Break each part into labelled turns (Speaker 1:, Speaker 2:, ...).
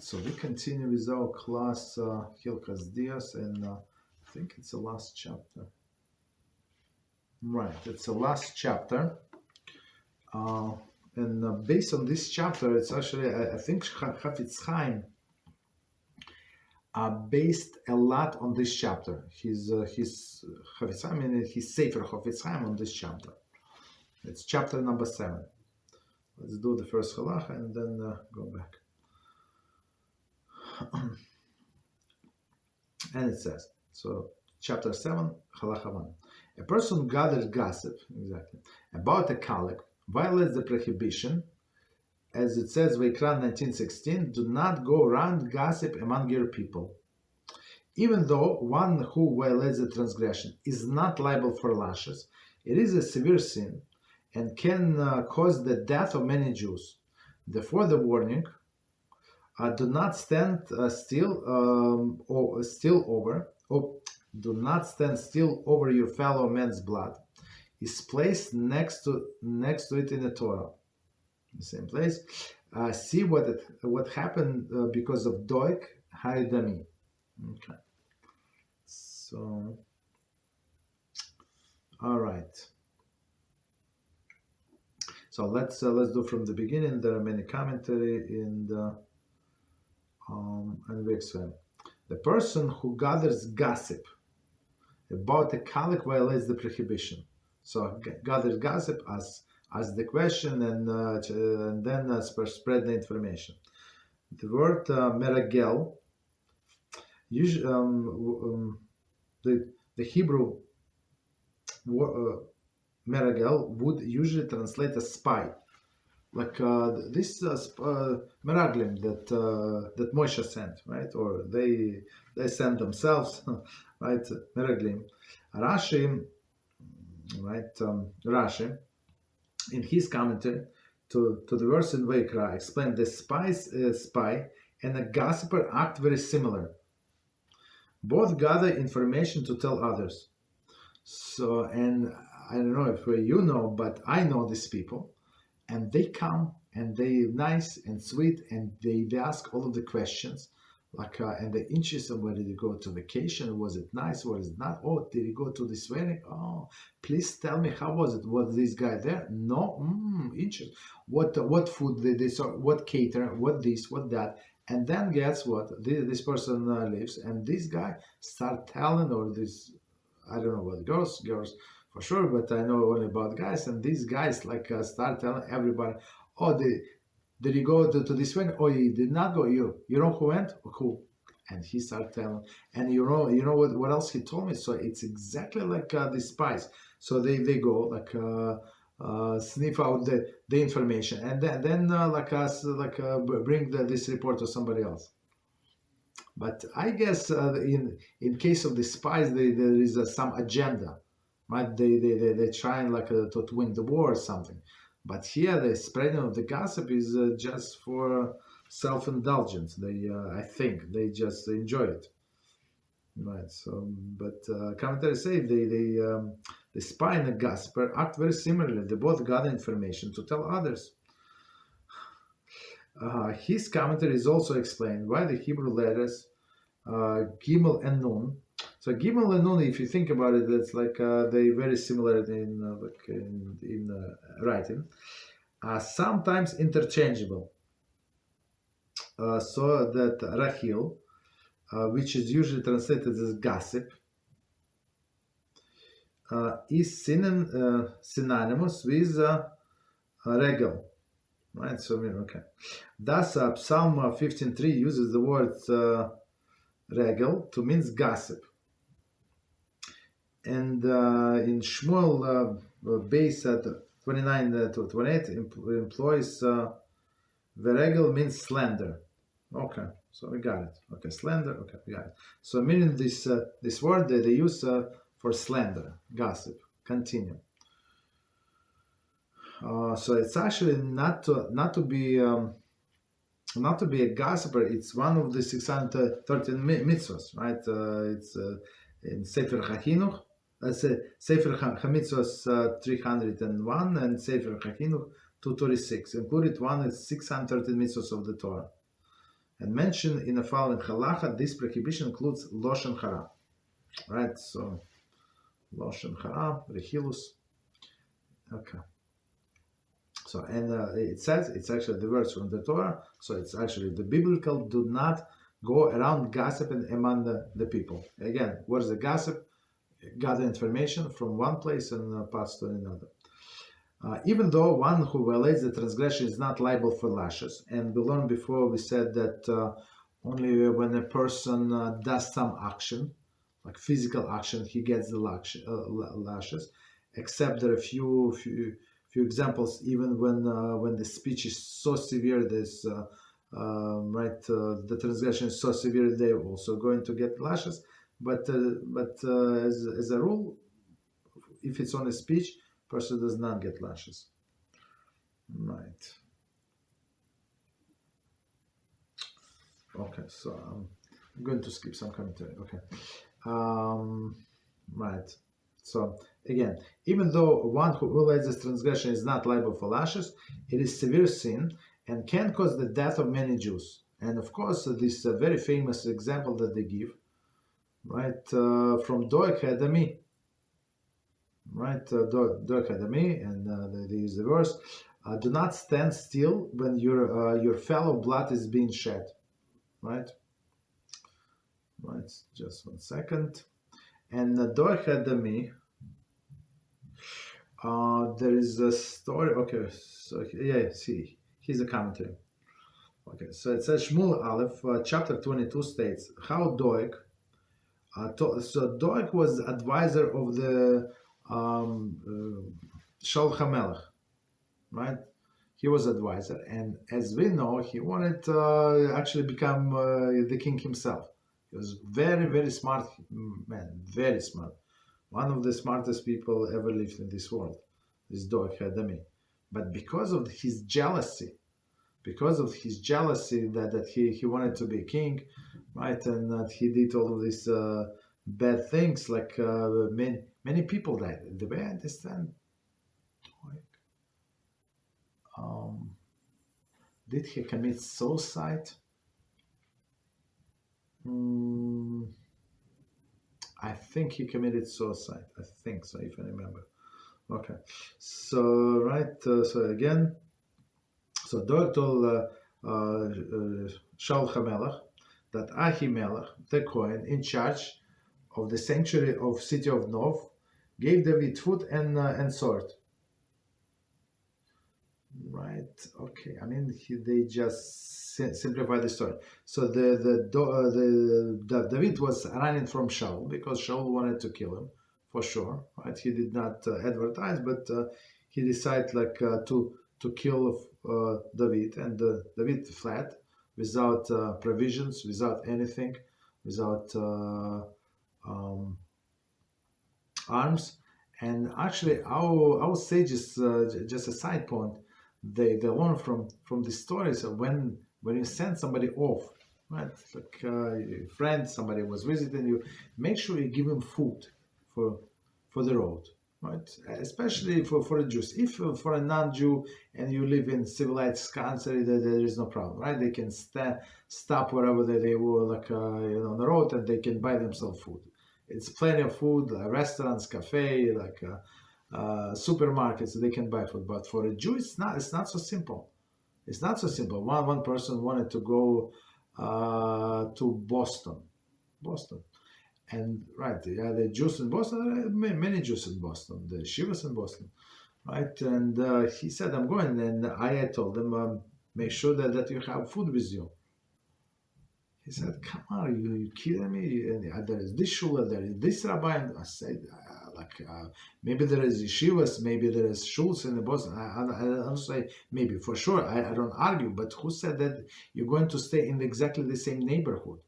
Speaker 1: So we continue with our class Hilchos Deos, and I think it's the last chapter. Right, it's the last chapter. And based on this chapter, it's actually, I think Chafetz Chaim based a lot on this chapter. His Chafetz Chaim, and his Sefer Chafetz Chaim on this chapter. It's chapter number 7. Let's do the first halacha and then go back. And it says, so chapter 7, halacha 1. A person gathers gossip, exactly, about a colleague, violates the prohibition, as it says, Vayikra 19:16, do not go around gossip among your people. Even though one who violates the transgression is not liable for lashes, it is a severe sin and can cause the death of many Jews. Therefore, the warning, do not stand still over your fellow man's blood, is placed next to it in the Torah, the same place. See what happened because of Doik Haidami. Okay. So, all right. So let's do from the beginning. There are many commentary and we explain. The person who gathers gossip about a colleague violates the prohibition. So gathers gossip as the question and then spread the information. The word meragel, usually the Hebrew meragel would usually translate as spy, like this meraglim that Moshe sent, right? Or they send themselves, right? Meraglim. Rashi, right? Rashi, in his commentary to the verse in Vayikra, explained the spy and a gossiper act very similar. Both gather information to tell others. So, and I don't know if you know, but I know these people, and they come and they nice and sweet, and they ask all of the questions, like and they're interested. Where did you go to vacation? Was it nice? Was it not? Oh, did you go to this wedding? Oh, please tell me, how was it? Was this guy there? No, interesting. What food did they serve? What cater? What this? What that? And then guess what? This person lives, and this guy start telling, or this, I don't know what girls for sure, but I know only about guys. And these guys start telling everybody, oh, did you go to this wedding? Oh, you did not go. You know who went? Who? And he started telling. And you know what else he told me? So it's exactly like the spies. So they go sniff out the information, and then bring this report to somebody else. But I guess in case of the spies, there is some agenda, right? They trying to win the war or something. But here the spreading of the gossip is just for self-indulgence. I think they just enjoy it, right? So, but commentators say the spy and the gossiper act very similarly. They both gather information to tell others. His commentary is also explained why the Hebrew letters Gimel and Nun. So Gimel and Nun, if you think about it, it's like they very similar in writing. Sometimes interchangeable. So that Rahil, which is usually translated as gossip, is synonymous with regel. Right, so okay. Thus, Psalm 15:3 uses the word regel to mean gossip, and in Shmuel base at 29 to 28 employs the regel means slander. Okay, so we got it. Okay, slander. Okay, we got it. So meaning this word that they use for slander, gossip. Continue. So it's actually not to be a gossiper. It's one of the 613 mitzvot, right? It's in Sefer HaChinuch, Sefer HaMitzvot 301 and Sefer HaChinuch 236. Included one is 613 mitzvot of the Torah. And mentioned in the following halacha, this prohibition includes Lashon Hara. Right, so Lashon Hara, Rechilus. Okay. So, and it says, it's actually the words from the Torah, so it's actually the biblical, do not go around gossiping among the people. Again, what is the gossip? Gather information from one place and pass to another. Even though one who violates the transgression is not liable for lashes, and we learned before, we said that only when a person does some action, like physical action, he gets the lashes, except there are a few examples, even when the speech is so severe, this the transgression is so severe, they're also going to get lashes. But as a rule, if it's on a speech, person does not get lashes. Right. Okay, so I'm going to skip some commentary. Okay. Right. So again, even though one who violates this transgression is not liable for lashes, it is severe sin and can cause the death of many Jews. And of course, this very famous example that they give, right, from Deot Hadami, right, Deot Hadami, and they use the verse, do not stand still when your fellow blood is being shed, right? Right, just 1 second. And Deot Hadami, there is a story. Okay, so yeah, see, here's a commentary. Okay, so it says Shmuel Aleph, chapter 22 states how Doeg. So Doeg was advisor of the Shaul HaMelech, right? He was advisor, and as we know, he wanted to actually become the king himself. He was very, very smart man, very smart. One of the smartest people ever lived in this world, this Doeg Hadami. But because of his jealousy, that he wanted to be a king, right, and that he did all of these bad things, like many people died. The way I understand, did he commit suicide? I think he committed suicide. I think so, if I remember. Okay, so right, so again, so Doeg told Shaul HaMelech that Ahimelech, the Kohen, in charge of the sanctuary of city of Nov, gave David food and sword. Right. Okay. I mean, they just simplify the story. So the David was running from Shaul because Shaul wanted to kill him, for sure. Right. He did not advertise, but he decided to kill David, and David fled without provisions, without anything, without arms. And actually, our sages, just a side point, they learn from the stories of when you send somebody off, right? Like a friend, somebody was visiting you, make sure you give him food for the road, right? Especially for a Jew. If for a non-Jew and you live in civilized country, there is no problem, right? They can stop wherever they were, like on the road, and they can buy themselves food. It's plenty of food, restaurants, cafe, like supermarkets. They can buy food. But for a Jew, it's not so simple. It's not so simple. One person wanted to go to Boston, and right, the Jews in Boston. Many Jews in Boston. The Shivas in Boston, right? And he said, "I'm going." And I told him, "Make sure that you have food with you." He said, "Come on, are you kidding me? And there is this shul, there is this rabbi." And I said, maybe there is yeshivas, maybe there is shuls in the Boston. I don't say maybe, for sure. I don't argue, but who said that you're going to stay in exactly the same neighborhood?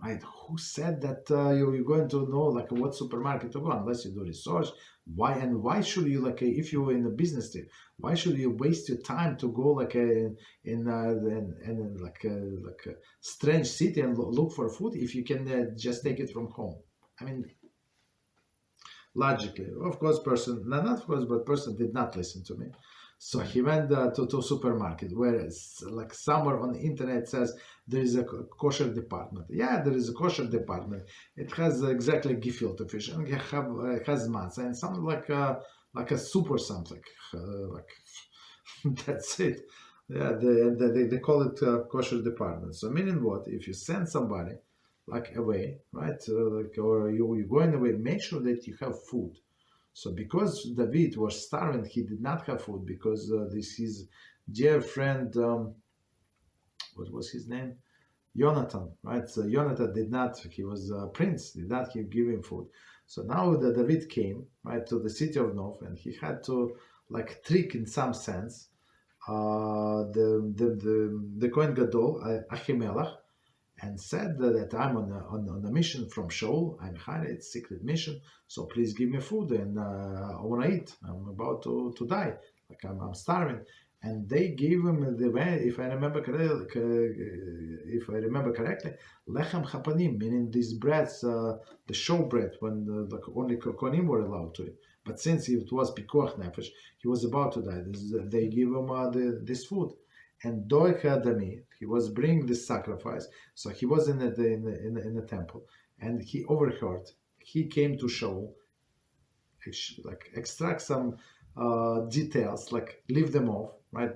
Speaker 1: Right? Who said that you're going to know what supermarket to go unless you do research? Why should you, if you're in a business trip, why should you waste your time to go in a strange city and look for food if you can just take it from home? I mean, logically, of course, person did not listen to me. So he went to supermarket, where it's like somewhere on the internet says there is a kosher department. Yeah, there is a kosher department. It has exactly gefilte fish, and it has matzah and something like a soup or something. Like that's it. Yeah, they call it kosher department. So meaning what? If you send somebody like away, right, or you're going away, make sure that you have food. So because David was starving, he did not have food because this his dear friend, what was his name? Jonathan, right? So Jonathan did not, he was a prince, did not give him food. So now that David came, right, to the city of Nov, and he had to like trick in some sense the Kohen Gadol, Ahimelech, and said that I'm on a mission from Shaul. I'm hired, it's secret mission, so please give me food and I want to eat. I'm about to die, like I'm starving. And they gave him the way, if I remember correctly, lechem chapanim, meaning these breads, the show bread, when only kohanim were allowed to eat. But since it was pikuach nefesh, he was about to die. They give him this food. And Doeg Adami, he was bringing this sacrifice. So he was in the temple, and he overheard. He came to show, like extract some details, like leave them off, right?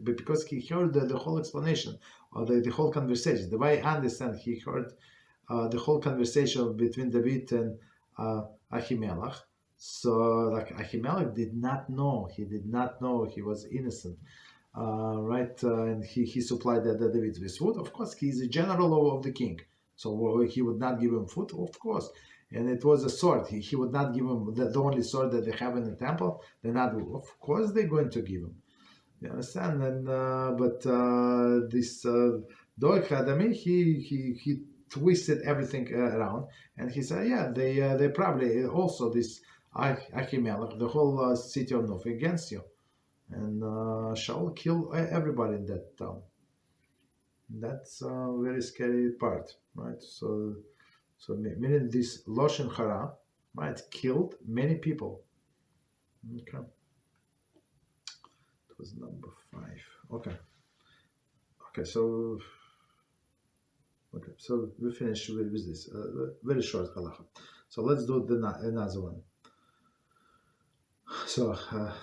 Speaker 1: Because he heard the whole explanation or the whole conversation. The way I understand, he heard the whole conversation between David and Ahimelech. So like Ahimelech did not know. He did not know he was innocent. Right, and he supplied David with food. Of course, he's a general of the king, so he would not give him food, of course. And it was a sword. He would not give him the only sword that they have in the temple. They're not. Of course, they're going to give him. You understand? And but this Doeg Hadami, he twisted everything around, and he said, yeah, they probably also this Ahimelech, the whole city of Nov against you. And Shaul killed everybody in that town. That's a very scary part, right? So meaning this Lashon Hara, right, killed many people. Okay, it was number 5. Okay, so we finish with this very short halacha. So let's do another one. So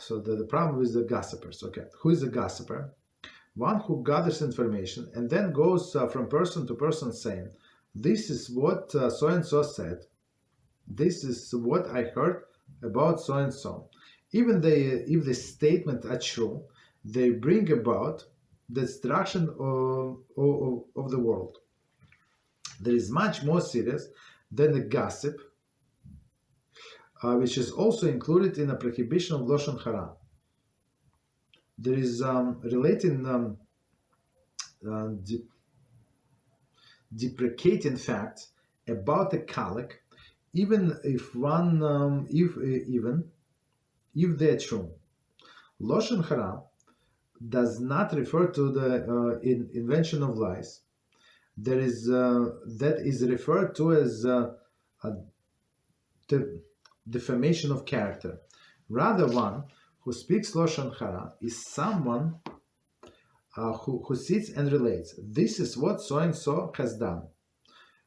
Speaker 1: the problem with the gossipers. Okay, who is a gossiper? One who gathers information and then goes from person to person saying, "This is what so and so said. This is what I heard about so and so." Even if the statement are true, they bring about the destruction of the world. There is much more serious than the gossip, which is also included in a prohibition of Lashon Hara. There is relating deprecating facts about a colleague, even if they're true. Lashon Hara does not refer to the invention of lies. There is that is referred to as defamation of character. Rather, one who speaks Lashon Hara is someone who sits and relates. This is what so and so has done.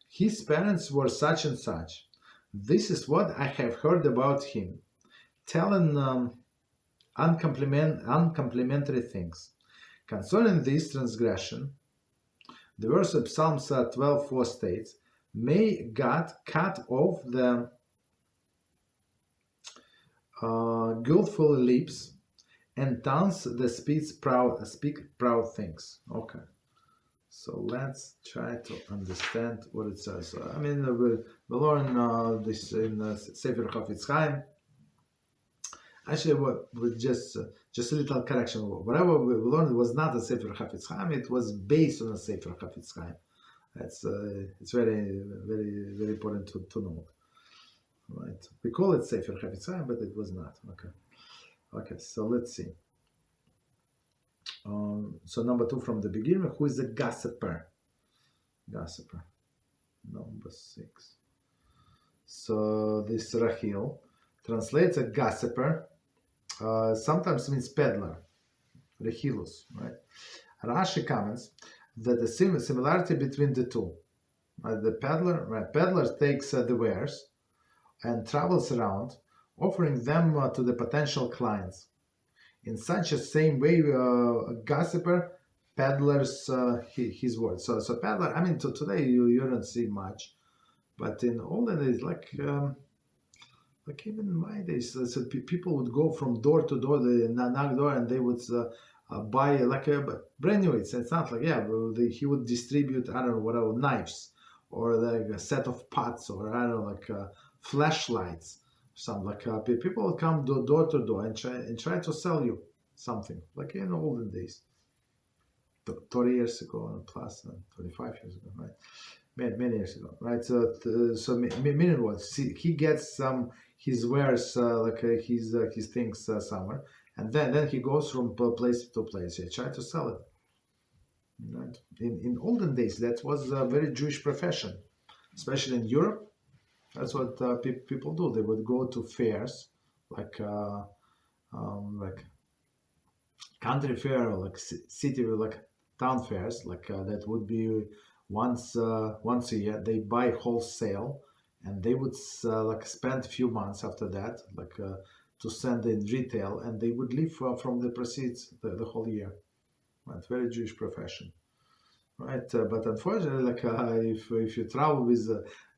Speaker 1: His parents were such and such. This is what I have heard about him. Telling uncomplimentary things. Concerning this transgression, the verse of Psalms 12:4 states, "May God cut off the guiltful lips and tongues that speak proud things." Okay, so let's try to understand what it says. I mean, we'll learn this in Sefer Chafetz Chaim. Actually, with just a little correction. Whatever we learned was not a Sefer Chafetz Chaim. It was based on a Sefer Chafetz Chaim. It's very, very, very important to note. Right, we call it Sefer Chafetz Chaim, but it was not. Okay. So let's see. So number 2 from the beginning. Who is a gossiper? Number 6. So this Rahil translates a gossiper sometimes means peddler, rehilos, right? Rashi comments that the similarity between the two. The peddler takes the wares and travels around, offering them to the potential clients. In such a same way, a gossiper peddlers his words. So peddler. I mean, today you don't see much, but in olden days, like even in my days, so people would go from door to door, they knock door, and they would buy like a brand new. It's not like he would distribute, I don't know, whatever, knives or like a set of pots, or I don't know, like flashlights. Some like people would come door to door and try to sell you something like in the olden days, 30 years ago and plus 25 years ago, right? Many years ago, right? So meaning what? See, he gets his wares his things somewhere, and then he goes from place to place. He try to sell it. Right? In olden days, that was a very Jewish profession, especially in Europe. That's what people do. They would go to fairs, like country fair, or like city, like town fairs, that would be once a year. They buy wholesale, and they would spend a few months after that, to send in retail, and they would live from the proceeds the whole year. Right, very Jewish profession. Right, but unfortunately, if you travel with,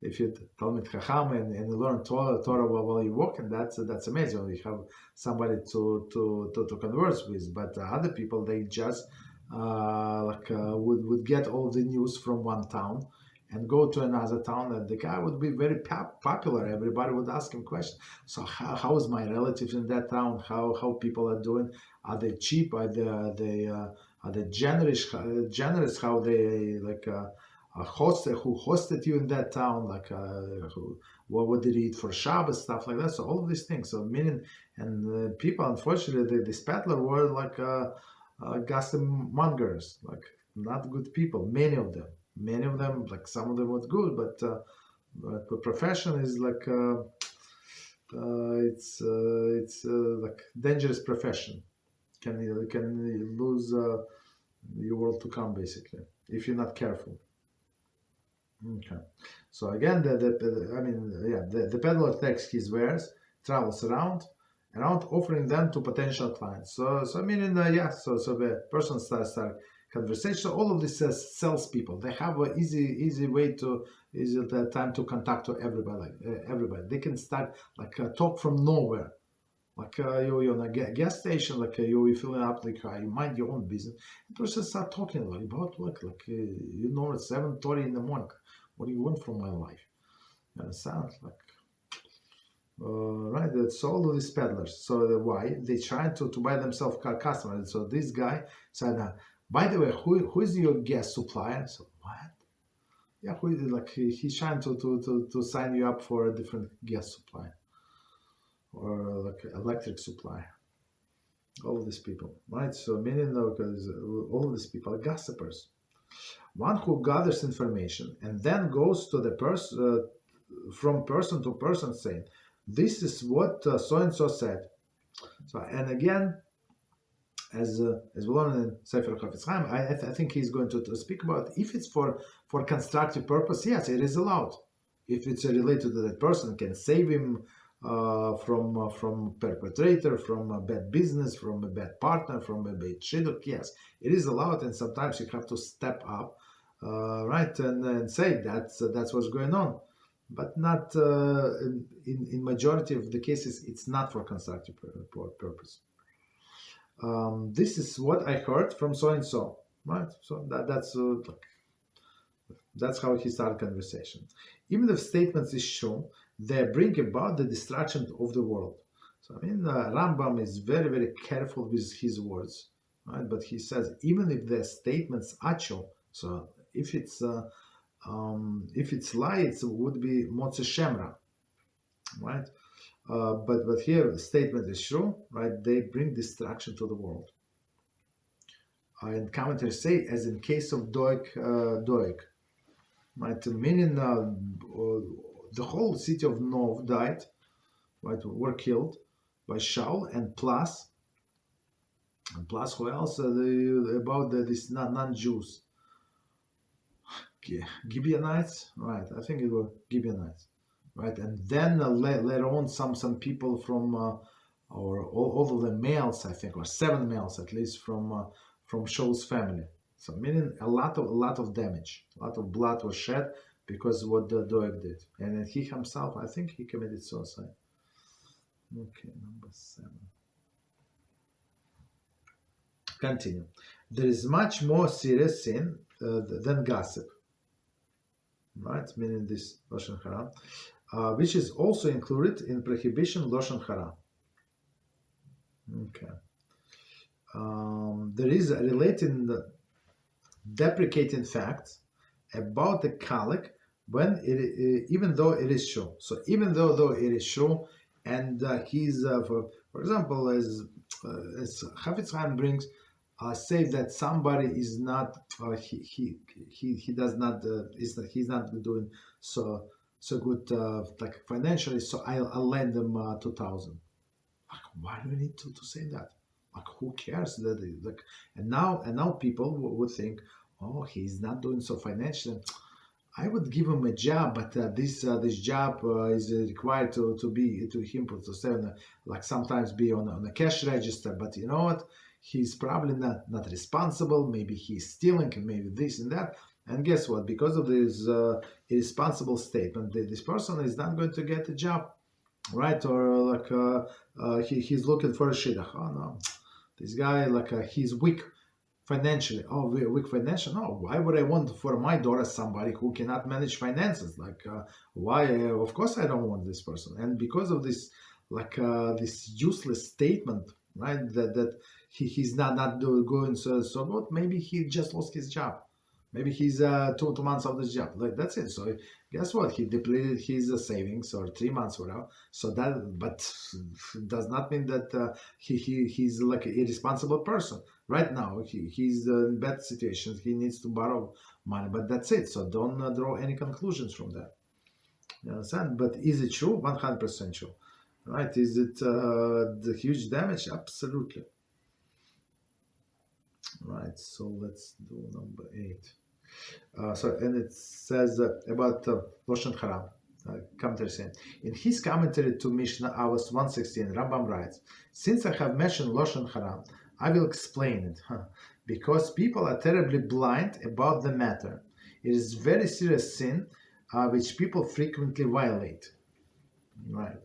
Speaker 1: if you Talmid Chacham and learn Torah while you walk, and that's amazing. You have somebody to converse with. But other people, they just would get all the news from one town and go to another town, and the guy would be very popular. Everybody would ask him questions. So how is my relatives in that town? How people are doing? Are they cheap? Are they generous? How they who hosted you in that town? What would they eat for Shabbos, stuff like that. So all of these things. So meaning, and people, unfortunately, these peddler were gossip mongers, like not good people. Many of them, like some of them was good, but the profession is it's like dangerous profession. Can lose your world to come, basically, if you're not careful. Okay. So again, the peddler takes his wares, travels around, offering them to potential clients. So meaning, so the person starts conversation. So all of this salespeople, they have an easy way to time to contact to everybody. They can start talk from nowhere. You're on a gas station, you're filling up, you mind your own business. The person start talking about work, it's 7:30 in the morning. What do you want from my life? You understand? Right, that's all of these peddlers. So why? They try to buy themselves customers. So this guy said, by the way, who is your gas supplier? So what? Yeah, he's trying to sign you up for a different gas supply, or electric supply. All of these people, right? So meaning, because all of these people are gossipers. One who gathers information and then goes to the person, from person to person, saying, "This is what so and so said." So, and again, as we learn in Sefer Chafetz Chaim, I think he's going to speak about, if it's for constructive purpose. Yes, it is allowed. If it's related to that person, can save him from perpetrator, from a bad business, from a bad partner, from a bad shidduch. Yes, it is allowed, and sometimes you have to step up, right, and say that's what's going on, but not in majority of the cases. It's not for constructive purpose. This is what I heard from so and so, right? So that's how he started conversation. Even if statements is true, they bring about the destruction of the world. So Rambam is very, very careful with his words, right? But he says, even if the statements are true, so if it's lie, it would be Motze Shemra, right? But here the statement is true, right? They bring destruction to the world. And commentators say, as in case of Doeg, right? Meaning the whole city of Nov died, right? Were killed, by Shaul, and plus who else? About this non-Jews, Gibeonites, right? I think it was Gibeonites, right? And then later on, some people from or all of the males, I think, or 7 males at least from Shaul's family. So meaning a lot of damage, a lot of blood was shed because of what the Deot did, and then he himself, I think, he committed suicide. Okay, number 7. Continue. There is much more serious sin than gossip, right? Meaning this Lashon Hara, which is also included in Prohibition Lashon Hara. Okay. There is a related deprecating fact about the colleague when even though it is true. So even though it is true, and he's for example, as Chafetz Chaim brings, say that somebody is not he does not he's not doing so good like financially, so I'll lend them 2,000. Like, why do we need to say that? Like, who cares that? Like, and now people would think, oh, he's not doing so financially. I would give him a job, but this job is required to him to say like sometimes be on a cash register. But you know what? He's probably not responsible. Maybe he's stealing, and maybe this and that. And guess what? Because of this irresponsible statement, this person is not going to get a job, right? Or like he's looking for a shidduch. Oh no, this guy like he's weak financially. Oh, weak financial. No, why would I want for my daughter somebody who cannot manage finances? Like, why? Of course, I don't want this person. And because of this, like this useless statement, right? That he's not going so good. Maybe he just lost his job. Maybe he's 2 months of this job. Like that's it. So guess what? He depleted his savings or 3 months whatever. So that, but does not mean that he's like an irresponsible person. Right now, he's in bad situations. He needs to borrow money, but that's it. So don't draw any conclusions from that. You understand? But is it true? 100% true. Right? Is it the huge damage? Absolutely. Right. So let's do number 8. And it says about Lashon Hara. Commentary saying, in his commentary to Mishnah Avos 116, Rambam writes, since I have mentioned Lashon Hara, I will explain it, because people are terribly blind about the matter. It is very serious sin which people frequently violate. Right.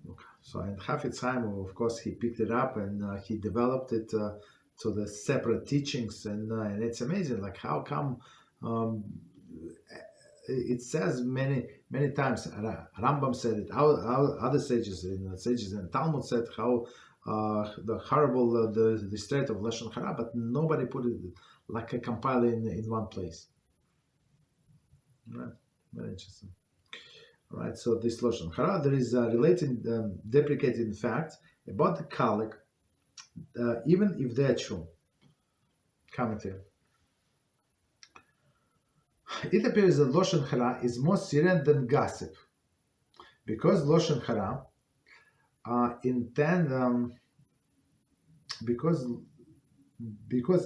Speaker 1: Okay. So in Chafetz Chaim, of course, he picked it up and he developed it to the separate teachings, and it's amazing. Like, how come it says many times. Rambam said it. Other sages in Talmud said how the horrible the state of Lashon Hara, but nobody put it like a compile in one place. Right, very interesting. All right, so this Lashon Hara, there is a related deprecating fact about the colleague, even if they are true. Commentary. It appears that Lashon Hara is more serious than gossip, because Lashon Hara because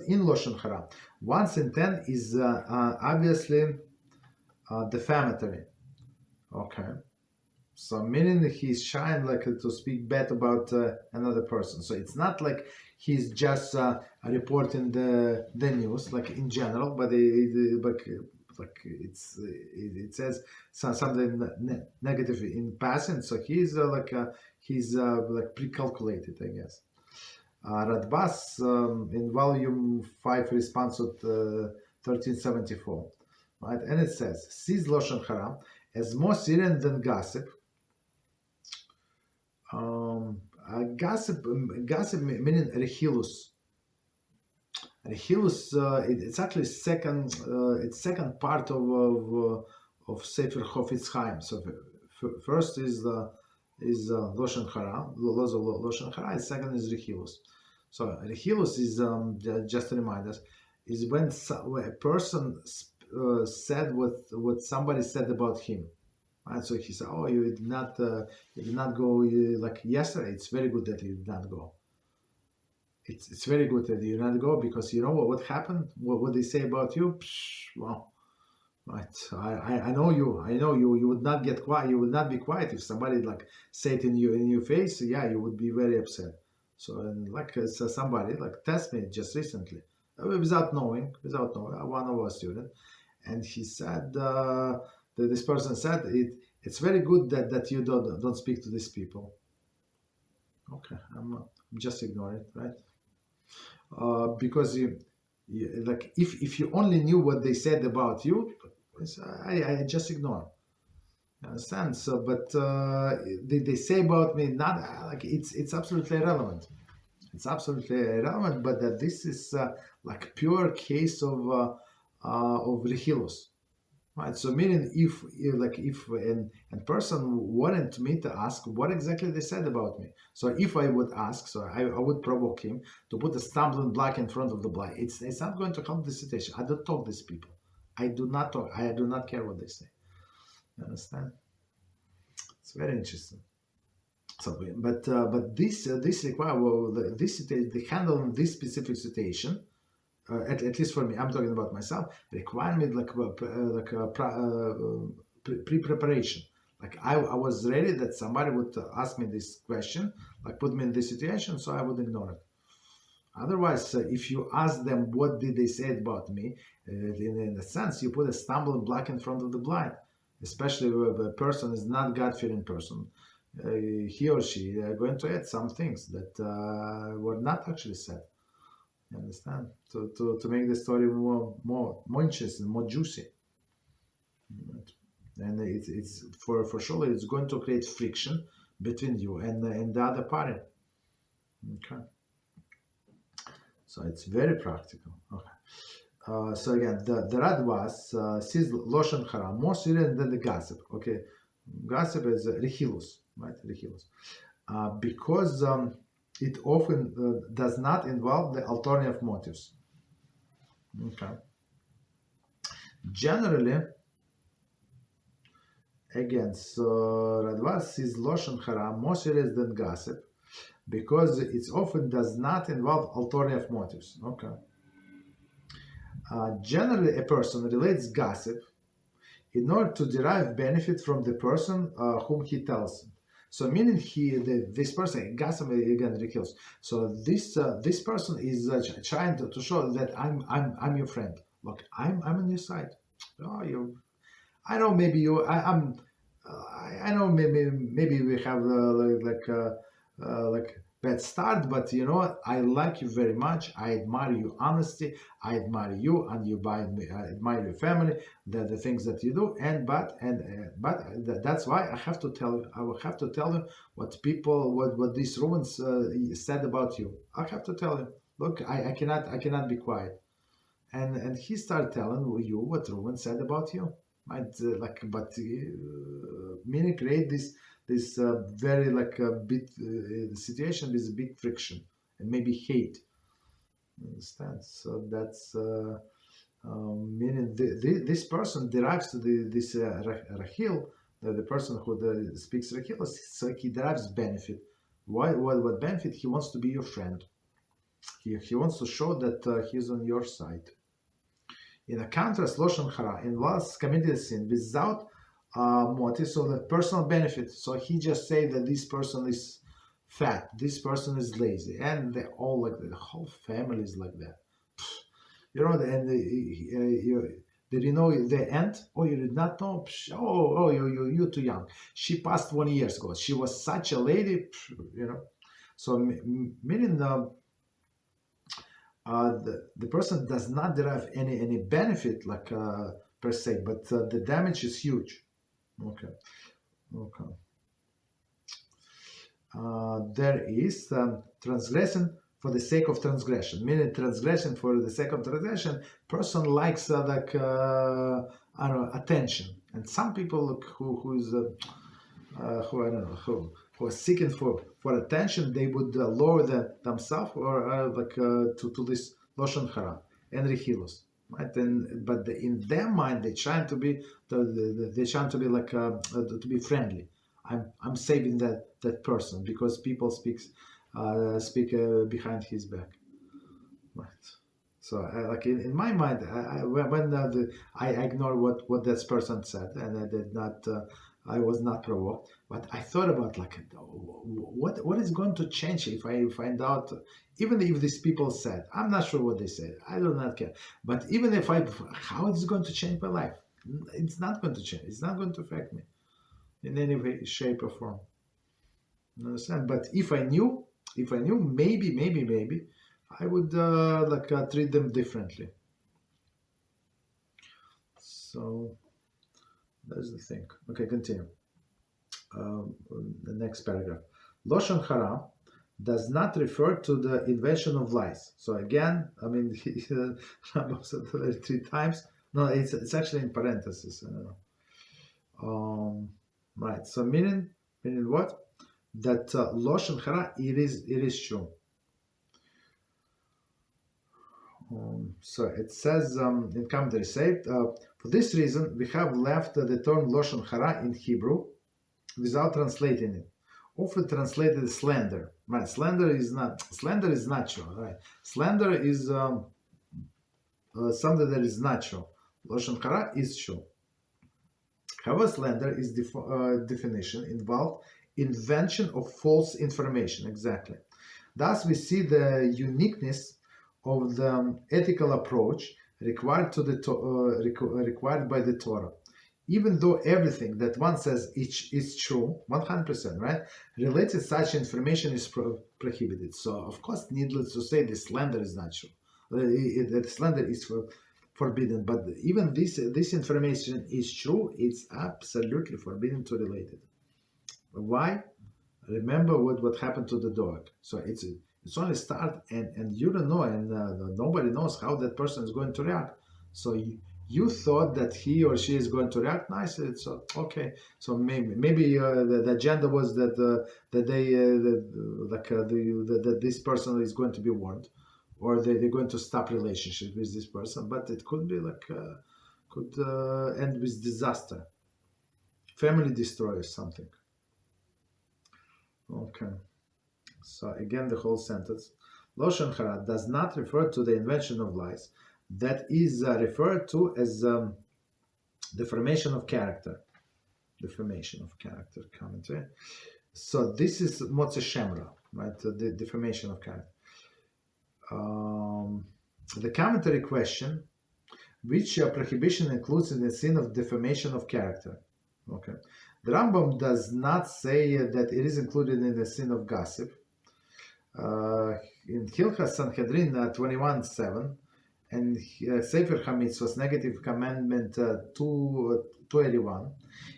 Speaker 1: in Lashon Hara, one's intent is obviously defamatory. Okay, so meaning he's trying like to speak bad about another person. So it's not like he's just reporting the news like in general, but like it says something negative in passing. So he's like pre-calculated, I guess. Radbas in volume 5 response to 1374, right? And it says, sees Lashon Hara as more serious than gossip. Gossip meaning rechilus. Rechilus, it's actually second part of Sefer Chofetz Chaim. So first is Lashon Hara, laws of Lashon Hara. Second is rechilus. So rechilus is just to remind us, is when a person said what somebody said about him. And so he said, "Oh, you did not go like yesterday. It's very good that you did not go. It's very good that you did not go because you know what happened. What they say about you. Psh, well, right. I know you. I know you. You would not get quiet. You would not be quiet if somebody like say it in your face. Yeah, you would be very upset. So and like so somebody like test me just recently, without knowing, one of our students, and he said that this person said it's very good that you don't speak to these people. Okay, I'm just ignoring it, right? Because like if you only knew what they said about you, I just ignore. You understand? So, but they say about me not like it's absolutely irrelevant. It's absolutely irrelevant. But that this is like pure case of rehilos. Right, so meaning if a person wanted me to ask what exactly they said about me. So if I would ask, so I would provoke him to put a stumbling block in front of the blind. It's not going to help the situation. I don't talk to these people. I do not talk. I do not care what they say. You understand? It's very interesting. So, but this require the handling this specific situation at least for me, I'm talking about myself, require me like pre-preparation. Like I was ready that somebody would ask me this question, like put me in this situation, so I would ignore it. Otherwise, if you ask them what did they say about me, in a sense, you put a stumbling block in front of the blind, especially if a person is not God-fearing person. He or she are going to add some things that were not actually said. You understand? To make the story more interesting, more juicy. And it's for sure it's going to create friction between you and the other party. Okay. So it's very practical. Okay. So again, the Radvas sees Lashon Hara more serious than the gossip. Okay. Gossip is rehilus, right? Rehilus. Because it often does not involve the alternative motives. Okay. Generally, again, so Radvas sees Lashon Hara more serious than gossip because it often does not involve alternative motives. Okay. Generally, a person relates gossip in order to derive benefit from the person whom he tells. So meaning this person gossip again ridiculous. So this person is trying to show that I'm your friend. Look, I'm on your side. Oh, you. I know maybe you. I know maybe we have like bad start, but you know what? I like you very much. I admire your honesty. I admire you, and I admire your family. The things that you do, that's why I have to tell you. I will have to tell you what these Romans said about you. I have to tell you. Look, I cannot be quiet. And he started telling you what Reuven said about you. Meaning create this very like a bit situation with a big friction and maybe hate. Understand? So that's meaning this person derives to this Rahil, the person who speaks Rahil, so he derives benefit. Why? What benefit? He wants to be your friend. He wants to show that he's on your side. In a contrast, Lashon Hara involves committing a sin without motive, so the personal benefit. So he just say that this person is fat, this person is lazy, and they all like that. The whole family is like that. You know, and did you know the end? Oh, you did not know? Oh, you're too young. She passed 1 year ago. She was such a lady, you know. So meaning the person does not derive any benefit like per se, but the damage is huge. Okay. There is transgression for the sake of transgression, meaning transgression for the sake of transgression. Person likes I don't know, attention, and some people who I don't know who are seeking for attention, they would lower themselves or to this Lashon Hara and Rehilos. right? And but in their mind, they're trying to be they're trying to be like to be friendly. I'm saving that person because people speak behind his back, right? So like in my mind, when I ignore what that person said, and I did not, I was not provoked. But I thought about like what is going to change if I find out, even if these people said, I'm not sure what they said, I do not care. But even if how it's going to change my life? It's not going to change. It's not going to affect me in any way, shape, or form. You understand? But if I knew, maybe I would treat them differently. So that's the thing. Okay, continue. The next paragraph. Lashon Hara does not refer to the invention of lies. So again, I mean, Rambam said it 3 times. No, it's actually in parentheses. Right. So meaning what? That Lashon Hara, it is true. So it says in commentary, for this reason we have left the term Lashon Hara in Hebrew without translating it. Often translated slander. Right? Slander is natural. Right? Slander is something that is natural. Lashon Hara is true. However, slander is definition involved invention of false information. Exactly. Thus, we see the uniqueness of the ethical approach required required by the Torah. Even though everything that one says is true, 100%, right? Related such information is prohibited. So, of course, needless to say, the slander is not true. The slander is forbidden. But even this information is true. It's absolutely forbidden to relate it. Why? Remember what happened to the dog. So it's only start, and you don't know, and nobody knows how that person is going to react. So you thought that he or she is going to react nicely. It's okay. So maybe the agenda was that that this person is going to be warned, or they're going to stop relationship with this person. But it could be could end with disaster, family destroys something. Okay. So again, the whole sentence. Lashon Hara does not refer to the invention of lies. That is referred to as deformation of character. Deformation of character commentary. So this is Motze Shemra, right? The deformation of character. The commentary question, which prohibition includes in the sin of defamation of character. Okay. The Rambam does not say that it is included in the sin of gossip. In Hilchos Sanhedrin 21:7 and Sefer HaMitzvos negative commandment 281,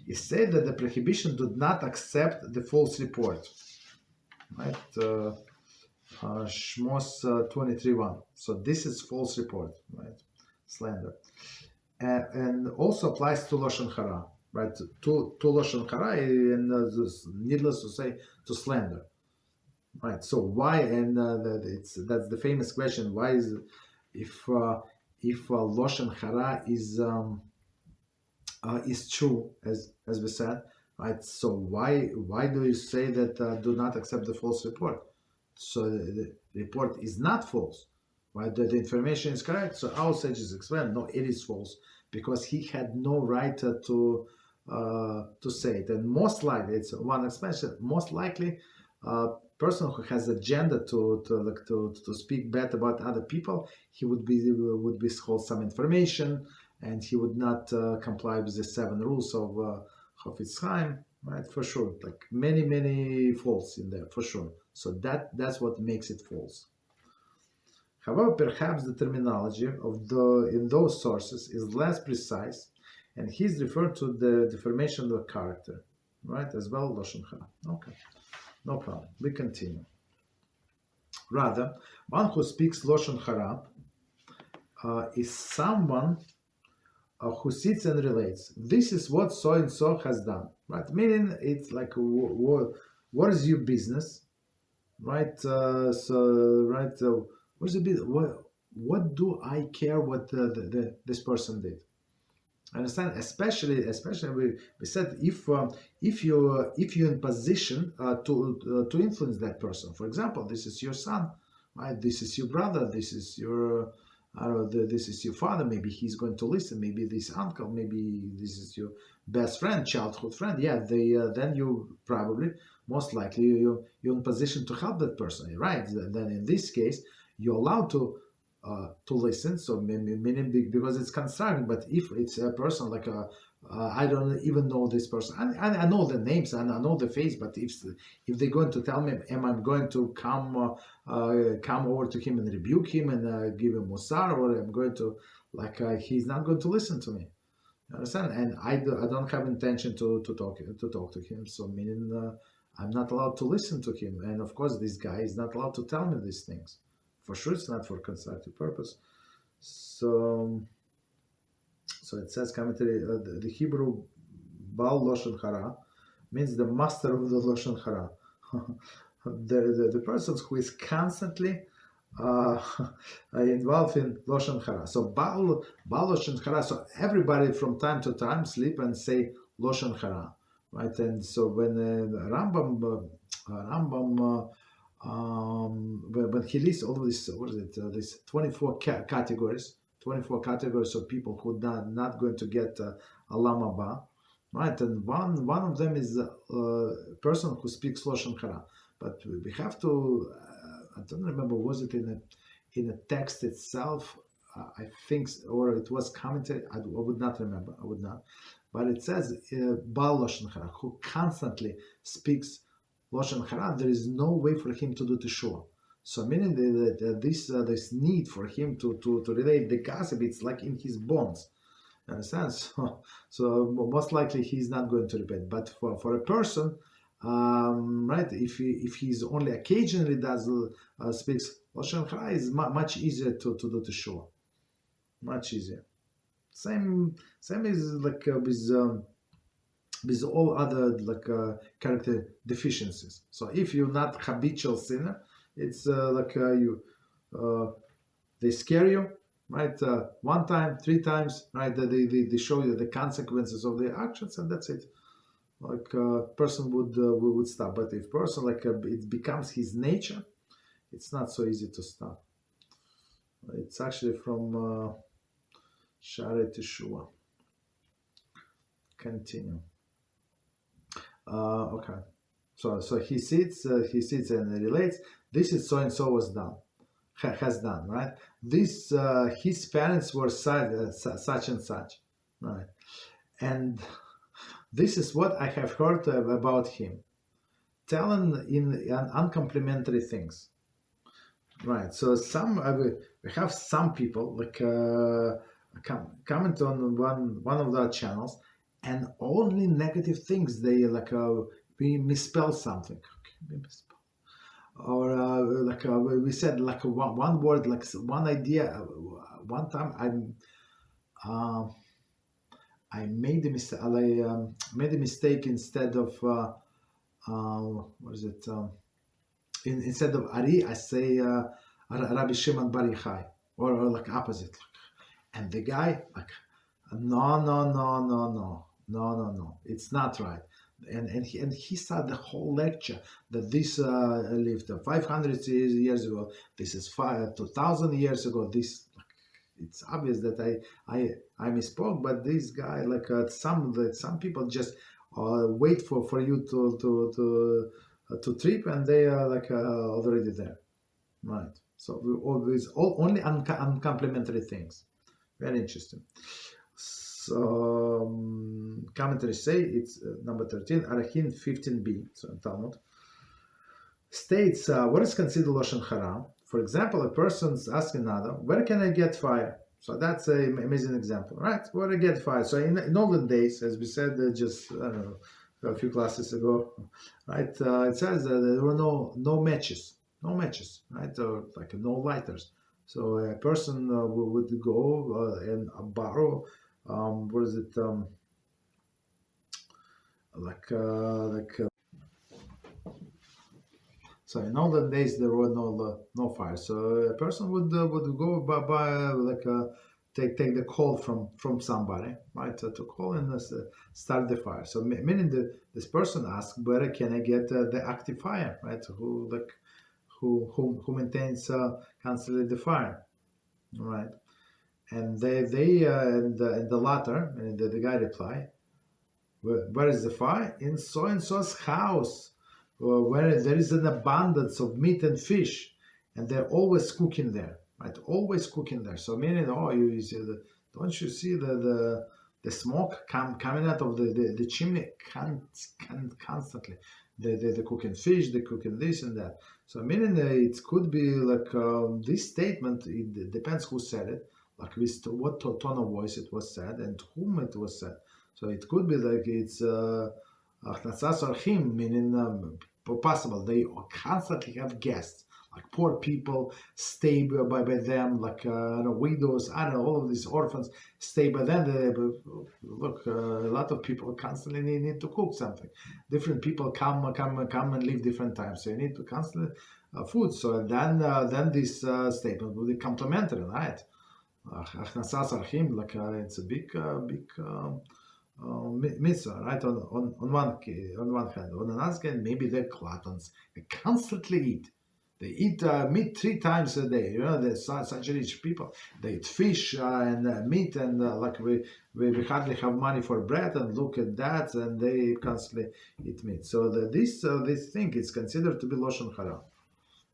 Speaker 1: it said that the prohibition did not accept the false report. Right? Shmos 23:1. So this is false report, right? Slander. And also applies to Lashon Hara. Right, to Lashon Hara, and needless to say, to slander. Right. So why? And that's the famous question. Why is if Lashon Hara is true, as we said, right? So why do you say that do not accept the false report? So the report is not false, right? That the information is correct. So our sages explain, no, it is false because he had no right to say it. And most likely, it's one explanation. Most likely, person who has agenda to speak bad about other people, he would withhold some information, and he would not comply with the 7 rules of Chofetz Chaim, right? For sure, like many faults in there, for sure. So that's what makes it false. However, perhaps the terminology in those sources is less precise, and he's referred to the deformation of the character, right? As well, Lashon Hara. Okay, no problem. We continue. Rather, one who speaks Lashon Hara is someone who sits and relates. This is what so and so has done, right? Meaning, it's like, what is your business, right? What is the business? what do I care what this person did? Understand? Especially we said if you're in position to influence that person. For example, this is your son, right? This is your brother. This is your I don't know, this is your father. Maybe he's going to listen. Maybe this uncle. Maybe this is your best friend, childhood friend. Yeah, they then you probably most likely you're in position to help that person, right? Then in this case, you're allowed to listen. So meaning because it's constructive. But if it's a person like a I don't even know this person. I know the names and I know the face. But if they're going to tell me, am I going to come over to him and rebuke him and give him musar, or I'm going to he's not going to listen to me. You understand? And I don't have intention to talk to him. So meaning I'm not allowed to listen to him. And of course, this guy is not allowed to tell me these things. For sure, it's not for constructive purpose. So it says commentary, the Hebrew Baal Lashon Hara means the master of the Lashon Hara. the person who is constantly involved in Lashon Hara. So Baal Lashon Hara. So everybody from time to time sleep and say Lashon Hara, right? And so when Rambam when he lists all of this, what is it? These 24 categories, 24 categories of people who are not going to get Olam Haba, right? And one of them is a person who speaks Lashon Hara. But we have to. I don't remember. Was it in a text itself? I think, or it was commented. I would not remember. I would not. But it says Baal Lashon Hara, who constantly speaks Lashon Hara. There is no way for him to do Teshuvah. So meaning that this need for him to relate the gossip, it's like in his bones. Understand? So most likely he's not going to repent. But for a person, right? If he's only occasionally does speaks Lashon Hara, is much easier to do Teshuvah. Much easier. Same is like with all other character deficiencies. So if you're not habitual sinner, it's they scare you, right? One time, 3 times, right? They show you the consequences of their actions, and that's it. Like a person would stop. But if person it becomes his nature, it's not so easy to stop. It's actually from Share Teshuvah. Continue. Okay. So he sits and relates. This is so and so was done, has done, right? This his parents were such and such, right? And this is what I have heard about him, telling in uncomplimentary things, right? So we have some people comment on one of our channels, and only negative things. They we misspell something, or we said one word, one idea. One time I made a mistake. I made a mistake instead of what is it? Instead of Ari, I say Rabbi Shimon Bar Yochai, or like opposite. And the guy no, it's not right. And he started the whole lecture that this lived 500 years ago. This is 2,000 years ago. This, it's obvious that I misspoke, but this guy some people just wait for you to trip, and they are already there, right? So we always only uncomplimentary things. Very interesting. So commentaries say it's number 13, Arachin 15b. So Talmud states what is considered Lashon Hara. For example, a person's asking another, where can I get fire? So that's an amazing example, right? Where I get fire. So in olden days, as we said just I don't know, a few classes ago, right? It says that there were no matches, right? Or no lighters. So a person would go and borrow. What is it? So in olden days there were no fire. So a person would go by like take the call from somebody, right? To call and start the fire. So meaning this person asked, where can I get the active fire, right? Who maintains constantly the fire, right? And and the latter, and the guy reply, where is the fire? In so and so's house, where there is an abundance of meat and fish, and they're always cooking there, right? Always cooking there. So meaning, you see don't you see the smoke coming out of the chimney constantly? They're cooking fish, they're cooking this and that. So meaning it could be like this statement. It depends who said it, like with what tone of voice it was said and whom it was said. So it could be like it's Achnasas Orchim, meaning possible. They constantly have guests, like poor people stay by them, like widows, I don't know, all of these orphans stay by them. Look, a lot of people constantly need to cook something. Different people come and leave different times, so you need to constantly food. So then this statement will be complementary, right? Achnasas Orchim, like it's a big mitzvah, right? On one hand, on another hand, maybe they're gluttons. They constantly eat. They eat meat 3 times a day. They're such rich people. They eat fish and meat, and like we hardly have money for bread. And look at that, and they constantly eat meat. So this thing is considered to be Lashon Hara.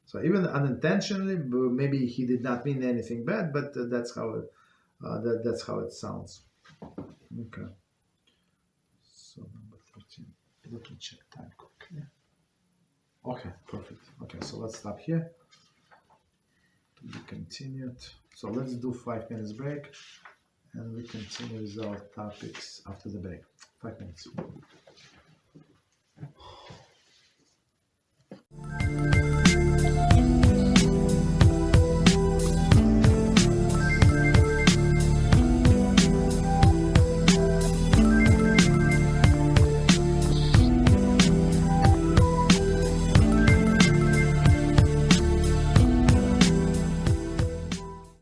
Speaker 1: So even unintentionally, maybe he did not mean anything bad, but that's how it sounds. Okay. So number 13. Let me check time quickly. Okay, perfect. Okay, so let's stop here. To be continued. So let's do 5 minutes break, and we continue with our topics after the break. 5 minutes.